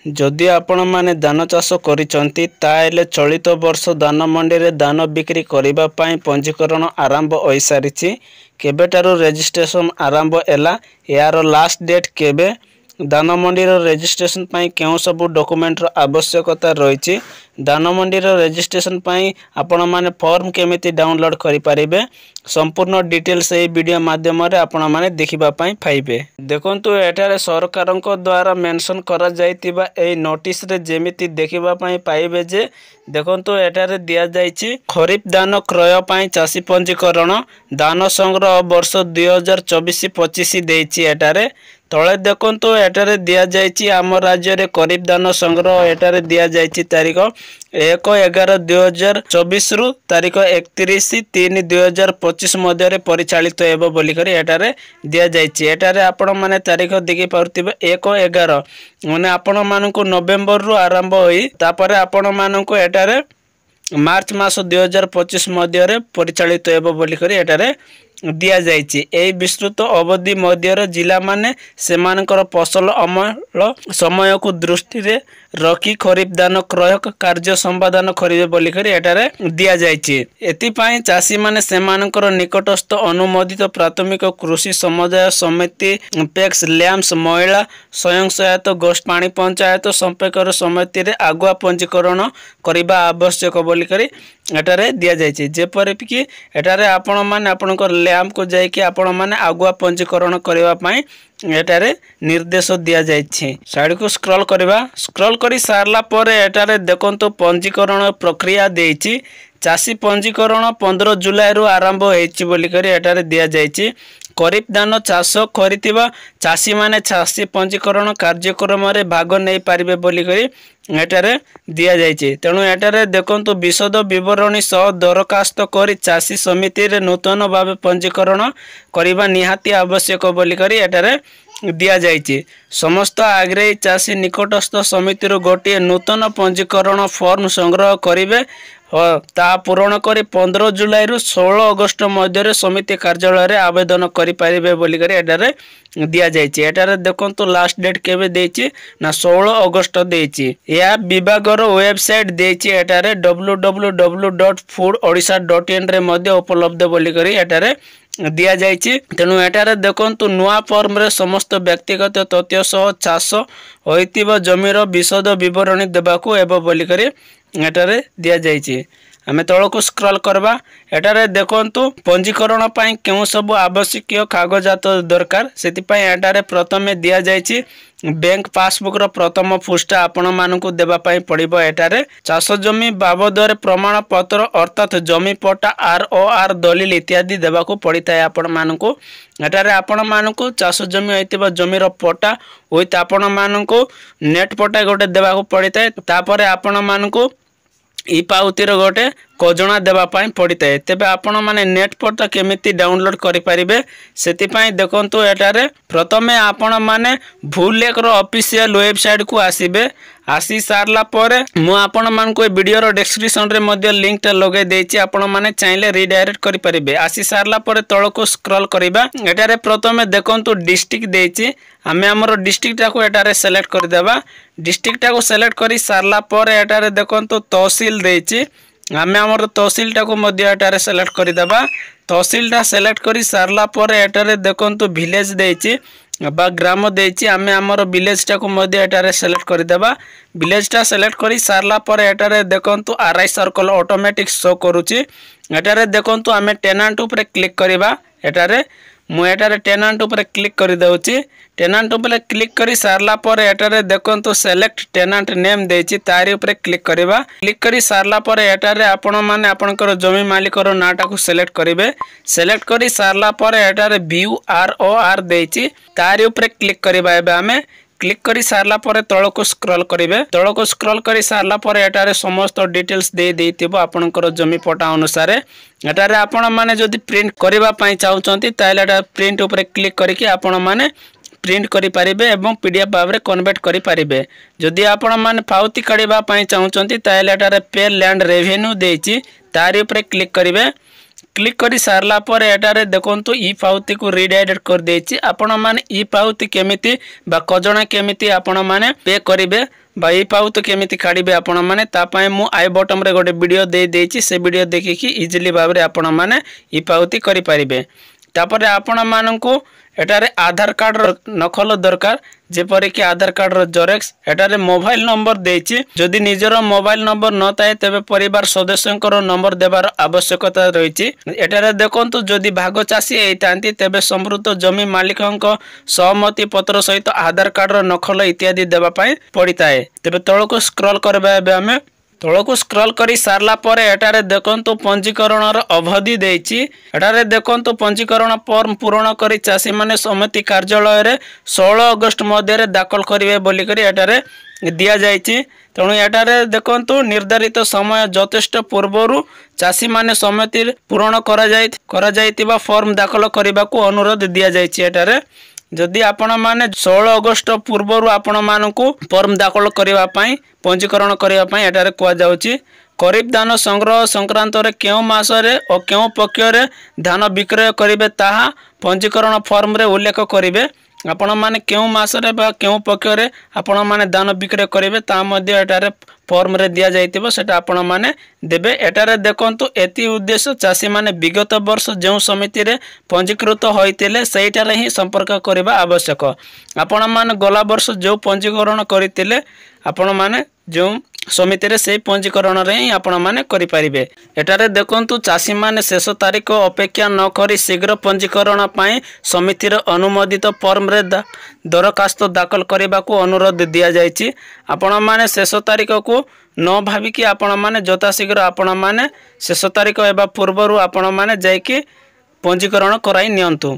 जदि आपण माने धान चाष करिसंती ताहेले चलित वर्ष धान मंडी रे धान बिक्री करिबा पई पंजीकरण आरंभ होई सारिछि। केबेटारो रजिस्ट्रेशन आरंभ एला यार लास्ट डेट केबे धान मंडी रो रजिस्ट्रेशन पई केउ सब डॉक्यूमेंट रो आवश्यकता रहिछि। धान मंडी रो रजिस्ट्रेशन पई आपण माने फॉर्म केमिति डाउनलोड करि परिबे संपूर्ण डिटेल्स ए वीडियो माध्यम रे आपण माने देखिबा पई पाइबे। देखंतु एटारे सरकारक द्वारा मेंशन करा जायतिबा ए नोटिस रे जेमिति देखिबा पई पाइबे जे देखंतु एटारे दिया जायछि खरीफ धान क्रय पई चासी पंजीकरण धान संग्रह वर्ष 2024-25 देछि। एटारे तळे देखंतु एटारे दिया जायछि आम राज्य रे खरीफ धान संग्रह एटारे दिया जायछि तारीख 1/11/2024 रु तारीख 31/3/2025 मध्य रे परिचालित हेबो बोली करी एटारे दिया जायछि। एटारे आपण माने तारीख देखि पाउतिबे 1/11 माने आपण मानकु नवेम्बर रु आरंभ होई तापरे आपण मानकु एटारे मार्च मास 2025 मध्य रे परिचालित हेबो बोली करी एटारे दिया जायछि। एई विस्तृत अवधि मध्य जिला माने सेमानकर फसल अमल समय को दृष्टि रे रखी खरीफ धान क्रय कार्य संपादन करिवे बोली करी एटारे दिया जायछि। एति पई चासी माने सेमानकर निकटस्थ अनुमोदित प्राथमिक कृषि समुदाय समिति पेक्स लैम्स महिला स्वयं सहायता गोष्ठ पानी पंचायत संपर्क समिति रे आगुआ पंजीकरण करिबा आवश्यक बोली करी एटारे दिया जायछि। जेपर कि एटारे आपण माने आपनकर लैम्प को जाय कि आपण माने आगुआ पंजीकरण करिबा पई एटारे निर्देश दिया जायछि। साइड को स्क्रॉल करिबा स्क्रॉल करी सारला पर एटारे देखंतु पंजीकरण प्रक्रिया देछि। चासी पंजीकरण 15 जुलाई रु आरंभ हेछि बोली करी एटारे दिया जायछि। खरीफ धान चाष करितिबा चासी माने चासी पंजीकरण कार्यक्रम रे भाग नै पारिबे बोली करी एटारे दिया जायछि। तेणु एटारे देखंतु विशद विवरणी सह दरखास्त करी चासी समिति रे नूतन भाव पंजीकरण करिबा निहाती आवश्यक बोली करी एटारे दिया जायछि। समस्त आग्रही चासी निकटस्थ समिति रो गोटे नूतन पंजीकरण फॉर्म संग्रह करिवे ता पूरण करी 15 जुलाई रु 16 अगस्त मध्य समिति कार्यालय रे आवेदन करि पारिबे बोली करी एटारे दिया जायछि। एटारे देखंतु लास्ट डेट केबे देछि ना 16 अगस्त देछि। या विभाग रो वेबसाइट देछि एटारे www.foododisha.in रे मध्य उपलब्ध बोली करी एटारे दिया जायछि। तेणु एटारे देखंतु नुआ फॉर्म रे समस्त व्यक्तिगत तथ्य सह चाष होइतिबा जमीर विशद विवरणी देबाकू एबो बोली करी एटारे दिया जायछि। आमे तळ को स्क्रॉल करबा एटारे देखंतु पंजीकरण पई केउ सब आवश्यक कागजात दरकार सेति पई एटारे प्रथमे दिया जायछि बैंक पासबुक रो प्रथम पृष्ठा आपण मानकु देबा पई पड़िबो। एटारे चाष जमी बाबदरे प्रमाण पत्र अर्थात जमी पट्टा ROR दलिल इत्यादि देबाकू पड़िताय आपण मानकु। एटारे आपण मानकु चाष जमी होइतिबा जमी रो पट्टा विथ आपण मानकु नेट पट्टा गोटे देबाकू पड़िताय। तापरे आपण मानकु ई पाउतिर गोटे कोजना देबा पई पड़िताय। तेबे आपण माने नेट पट्टा केमिति डाउनलोड करि परिबे सेति पई देखंतु एटारे प्रथमे आपण माने भूलेक रो ऑफिशियल वेबसाइट को आसीबे। आसी सारला परे मु आपण मान को वीडियो रो डिस्क्रिप्शन रे मध्ये लिंक ता लगे देछि आपण माने चाहिले रीडायरेक्ट करि परिबे। आसी सारला परे तळ को स्क्रॉल करिबा एटारे प्रथमे देखंतु डिस्ट्रिक्ट देछि आमे हमरो डिस्ट्रिक्ट को एटारे सिलेक्ट कर देबा। डिस्ट्रिक्ट को सिलेक्ट करि सारला परे एटारे देखंतु तहसील देछि आमे हमरो तहसील टा को मध्ये एटारे सिलेक्ट करि देबा। तहसील टा सिलेक्ट करि सारला परे एटारे देखंतु विलेज देछि बा ग्राम देछि आमे हमरो विलेज टा को मध्ये एटारे सिलेक्ट करि देबा। विलेज टा सिलेक्ट करि सारला परे एटारे देखंतु RI सर्कल ऑटोमेटिक शो करूछि। एटारे देखंतु आमे टेनेंट ऊपर क्लिक करिबा। एटारे मु एटारे टेनेंट ऊपर क्लिक करि दउछि। टेनेंट ऊपर क्लिक करि सारला परे एटारे देखंतु सेलेक्ट टेनेंट नेम देछि तारि ऊपर क्लिक करिबा। क्लिक करि सारला परे एटारे आपण माने आपनकर जमी मालिकर नाटा को सिलेक्ट करिवे। सिलेक्ट करि सारला परे एटारे व्यू ROR देछि तारि ऊपर क्लिक करिबा। एबे आमे क्लिक करी सारला परे तळ को स्क्रॉल करिवे। तळ को स्क्रॉल करी सारला परे एटारे समस्त डिटेल्स दे देतिबो आपनकर जमी पटा अनुसार। एटारे आपण माने जदि प्रिंट करिबा पई चाहुचंती ताले एटा प्रिंट ऊपर क्लिक करिकि आपण माने प्रिंट करि पारिबे एवं PDF भाव रे कन्वर्ट करि पारिबे। जदि आपण माने पावती काढिबा पई चाहुचंती ताले एटारे पे लैंड रेवेन्यू देछि तारि ऊपर क्लिक करिवे। क्लिक कर सारला पर एटारे देखंतु ई पाउती को रिडायरेक्ट कर देछि। आपण माने ई पाउती केमिति बा कजणा केमिति आपण माने पे करिवे बा ई पाउती केमिति काढिबे आपण माने ता पय मु आई बटन रे गोटे वीडियो दे देछि। से वीडियो देखि कि इजीली भाबरे आपण माने ई पाउती करि परिबे। तापर आपण माननकु एटारे आधार कार्ड नकल दरकार जेपरि कि आधार कार्ड रो जेरॉक्स एटारे मोबाइल नंबर देछि। जदि निजर मोबाइल नंबर न थाए तेबे परिवार सदस्यंकर नंबर देबार आवश्यकता रहिछि। एटारे देखंतु जदि भाग चासी एतांती तेबे समृद्ध जमी मालिकंक सहमति पत्र सहित आधार कार्ड रो नकल इत्यादि देबा पय पड़िताए। तेबे तळको स्क्रॉल करबा एबे हमें तळको स्क्रॉल करी सारला पर एटारे देखंतु पंजीकरण रो अवधि देछि। एटारे देखंतु पंजीकरण फॉर्म पूर्ण करी चासी माने समिति कार्यालय रे 16 अगस्त मध्य रे दाखल करिवे बोली करी एटारे दिया जायछि। तेणु एटारे देखंतु निर्धारित समय यथेष्ट पूर्वरु चासी माने समिति पूर्ण करा जायतिबा फॉर्म दाखल करिबाकू अनुरोध दिया जायछि। एटारे जदि आपण माने 16 अगस्त पूर्वरु आपण मानकू फॉर्म दाखल करिवा पई पंजीकरण करिवा पई एटारे कुआ जाउछि। खरीफ धान संग्रह संक्रांत रे केउ मास रे और केउ पक्ष रे धान विक्रय करिवे ताहा पंजीकरण फॉर्म रे उल्लेख करिवे। आपण माने केउ मास रे बा केउ पक्ष रे आपण माने धान विक्रय करिवे ता मध्ये एटारे फॉर्म रे दिया जाइतिबो सेटा आपण माने देबे। एटारे देखंतु एति उद्देश्य चासी माने विगत वर्ष जो समिति रे पंजीकृत होइतिले सेइटारे ही संपर्क करिबा आवश्यक। आपण माने गला वर्ष जो पंजीकरण करितिले आपण माने जो समिति रे से पंजीकरण रे ही आपण माने करि परिबे। एटारे देखंतु चासी माने शेष तारीख अपेक्षा न करी शीघ्र पंजीकरण पई समिति रे अनुमोदित फॉर्म रे दरखास्त दाखल करबा को अनुरोध दिया जायछि। आपण माने शेष तारीख को न भाबी कि आपण माने जता शीघ्र आपण माने शेष तारीख एबा पूर्वरु आपण माने जाय कि पंजीकरण कराई नियंतु।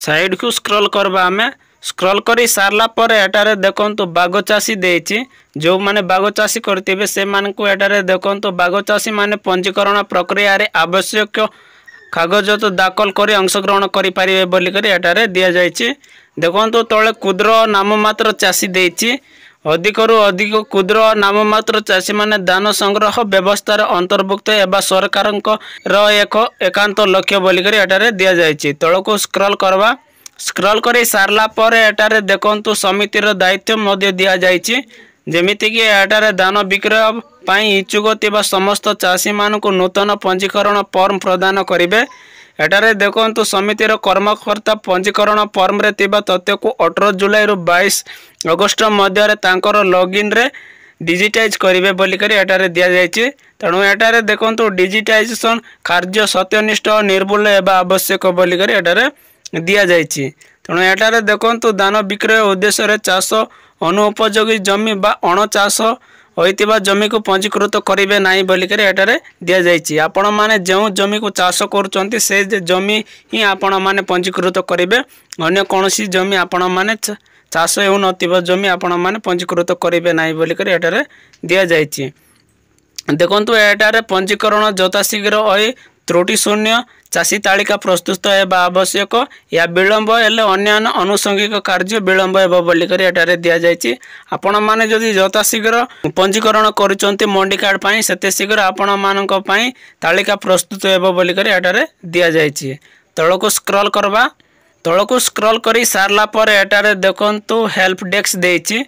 साइड को स्क्रॉल करबा हमें स्क्रॉल करी सारला पर एटारे देखंतु बाग चासी देछि। जो माने बाग चासी करतिबे से मान को एटारे देखंतु बाग चासी माने पंजीकरण प्रक्रिया रे आवश्यक कागज तो दाखल करी अंशग्रहण करि परिबे बोली करी एटारे दिया जायछि। देखंतु तळे क्षुद्र नाममात्र चासी देछि। अधिकरु अधिक क्षुद्र नाममात्र चासी माने दान संग्रह व्यवस्था रे अंतर्भुक्त एबा सरकारक रो एक एकांत लक्ष्य बोली करी एटारे दिया जायछि। तळको स्क्रॉल करबा स्क्रॉल करी सारला पर एटारे देखंतु समिति रो दायित्व मध्ये दिया जायछि। जेमिति कि एटारे दान विक्रय पई इच्छुक थिबा समस्त चासी मानकु नूतन पंजीकरण फॉर्म प्रदान करिवे। एटारे देखंतु समिति रो कर्मकर्ता पंजीकरण फॉर्म रे थिबा तथ्य को 18 जुलाई रु 22 अगस्त मध्य रे तांकर लॉगिन रे डिजिटाइज करिवे बोली करी एटारे दिया जायछि। तेणु एटारे देखंतु डिजिटाइजेशन कार्य सत्यनिष्ठ और निर्भुल एबा आवश्यक बोली करी एटारे दिया जायछि। तेणु एटारे देखंतु दान विक्रय उद्देश्य रे चाष अनुपयोगी जमी बा अण चाष होइतिबा जमी को पंजीकृत करिवे नाही बोली करी एटारे दिया जायछि। आपण माने जो जमी को चाष करूचंती से जमी ही आपण माने पंजीकृत करिवे। अन्य कोनोसी जमी आपण माने चाष हेउ नथिबा जमी आपण माने पंजीकृत करिवे नाही बोली करी एटारे दिया जायछि। देखंतु एटारे पंजीकरण जता शीघ्र होई त्रुटि शून्य चासी तालिका प्रस्तुत हेबा आवश्यक। या विलंब हेले अन्यान्य अनुषंगिक कार्य विलंब हेबा बोली करी एटारे दिया जायछि। आपण माने जदि जता शीघ्र पंजीकरण करूचंती मंडी कार्ड पई सेते शीघ्र आपण मानक पई तालिका प्रस्तुत हेबा बोली करी एटारे दिया जायछि। तळको स्क्रॉल करबा तळको स्क्रॉल करी सारला पर एटारे देखंतु हेल्प डेस्क देछि।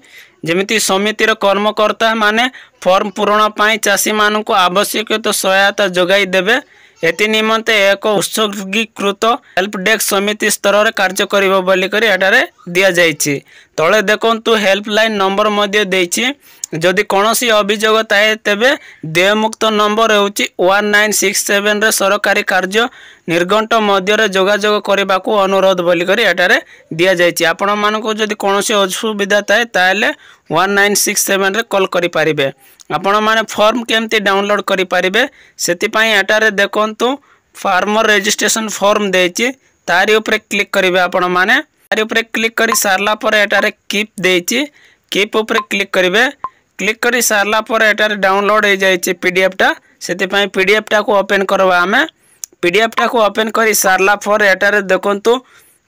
जेमिति समितिर कर्मकर्ता माने फॉर्म पूरण पई चासी मानक आवश्यक तो सहायता जोगाई देबे। एति निमंते एक उत्सर्गीकृत हेल्प डेस्क समिति स्तर रे कार्य करिवो बोली करी एटारे दिया जायछि। तळे देखंतु हेल्पलाइन नंबर मध्ये देछि। जदि कोनोसी अभियोग थाए तेबे देयमुक्त नंबर हेउछि 1967 रे सरकारी कार्य निर्घंट मध्य रे जोगाजोग करबाकू अनुरोध बोली करी एटारे दिया जायछि। आपण मानको जदि कोनोसी असुविधा थाए ताले 1967 रे कॉल करि परिबे। आपण माने फॉर्म केमती डाउनलोड करि परिबे सेति पई एटारे देखंतु फार्मर रजिस्ट्रेशन फॉर्म देछि। तारि ऊपर क्लिक करिवे। आपण माने तारि ऊपर क्लिक करि सारला पर एटारे कीप देछि। कीप ऊपर क्लिक करिवे। क्लिक करी सारला पर एटारे डाउनलोड हो जाइए पीडीएफ टा से पीडीएफ टा को ओपन करवा आमे पीडीएफ टा को ओपन करी सारला पर एटारे देखंतु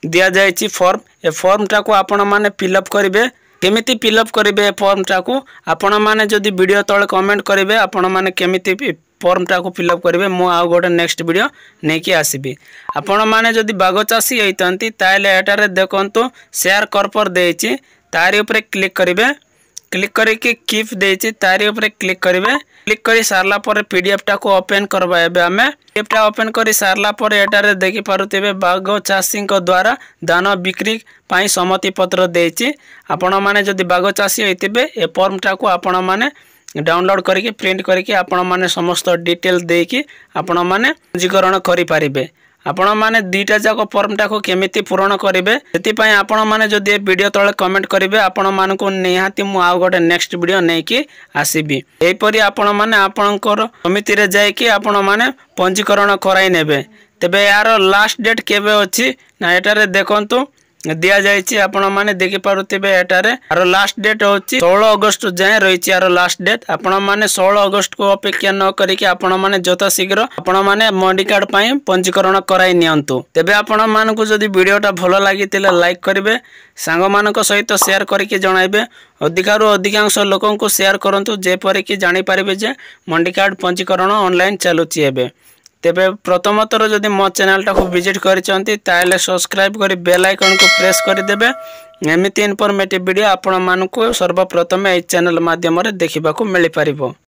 दिया जाइए फॉर्म। ए फॉर्म टा को आपण माने फिलअप करिवे। केमिति फिलअप करिवे फॉर्म टा को आपण माने जदि वीडियो तळे कमेंट करिवे आपण माने केमिति फॉर्मटा को फिलअप करेंगे मु आउ गोटे नेक्स्ट वीडियो नहीं कि आसबि। आपण माने जदि बाग चाषी होइतंती ताले एटारे देखंतु शेयर करपर देछि तारि ऊपर क्लिक करेंगे। क्लिक करके कीप देछि तारि ऊपर क्लिक करेंगे। क्लिक करी सारला पर पीडीएफ टा को ओपन करबा एबे हमें पीडीएफ टा ओपन करी सारला पर एटारे देखि पारुथिबे बाग चाषी द्वारा दान बिक्री पाई सम्मति पत्र देछि। आपण माने जदि बाग चाषी होइतिबे ए फॉर्म टा को आपण माने डाउनलोड करके प्रिंट करके आपण माने समस्त डिटेल देकी आपण माने पंजीकरण करि पारिबे। आपण माने दुईटा जाक फॉर्म टा को केमिति पूर्ण करेंगे से आपण माने जदि ए वीडियो तले कमेंट करेंगे आपण मानकु निहाती मु आउ गोटे नेक्स्ट वीडियो नहीं कि आसीबी। एपरि आपण माने आपणकर समिति रे जाय कि आपण माने पंजीकरण कराई नेबे। तबे यार लास्ट डेट केबे अछि ना एटारे देखंतु दिया जायछि आपण माने देखि पारुथिबे एटारे आरो लास्ट डेट होछि 16 अगस्त जाय रहिछि। आरो लास्ट डेट आपण माने 16 अगस्त को अपेक्षा न करिकि आपण माने जता शीघ्र आपण माने मंडी कार्ड पई पंजीकरण कराई नियंतु। तबे आपण मानकु जदि वीडियोटा भलो लागितिले लाइक करिवे सांग मानक सहित शेयर करके जणाइबे। अधिकारु अधिकांश लोकन को शेयर करंतु जे परे कि जानि पारिबे जे मंडी कार्ड पंजीकरण ऑनलाइन चालुछि एबे। तेबे प्रथमतर जदि मो चैनल टा को विजिट करिसंती ताले सब्सक्राइब करी बेल आइकन को प्रेस करि देबे। एमिति इन्फॉर्मेटिव वीडियो आपण मानकु सर्वप्रथम ए चैनल माध्यम रे देखिबा को मिलि पारिबो।